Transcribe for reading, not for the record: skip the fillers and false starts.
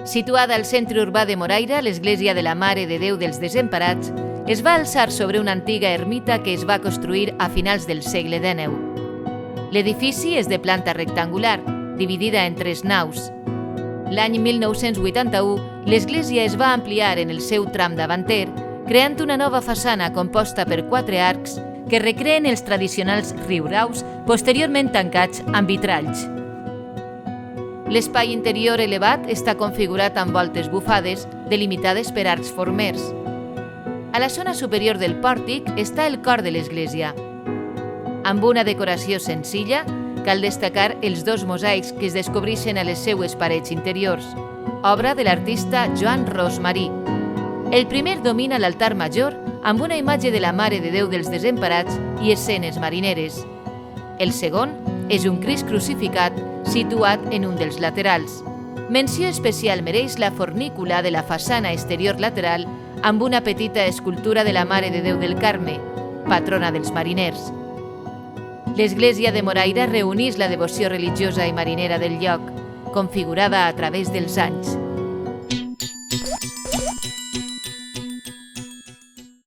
Situada al centre urbà de Moraira, l'església de la Mare de Déu dels Desemparats es va alçar sobre una antiga ermita que es va construir a finals del segle XIX. L'edifici és de planta rectangular, dividida en 3 naus. L'any 1981, l'església es va ampliar en el seu tram davanter, creant una nova façana composta per 4 arcs que recreen els tradicionals riuraus posteriorment tancats amb vitralls. L'espai interior elevat està configurat amb voltes bufades delimitades per arcs formers. A la zona superior del pòrtic està el cor de l'església. Amb una decoració senzilla, cal destacar els 2 mosaics que es descobreixen a les seues parets interiors, obra de l'artista Joan Ros Marí. El primer domina l'altar major amb una imatge de la Mare de Déu dels Desemparats i escenes marineres. El segon és un Crist crucificat situat en un dels laterals. Menció especial mereix la fornícula de la façana exterior lateral amb una petita escultura de la Mare de Déu del Carme, patrona dels mariners. L'església de Moraira reuneix la devoció religiosa i marinera del lloc, configurada a través dels anys.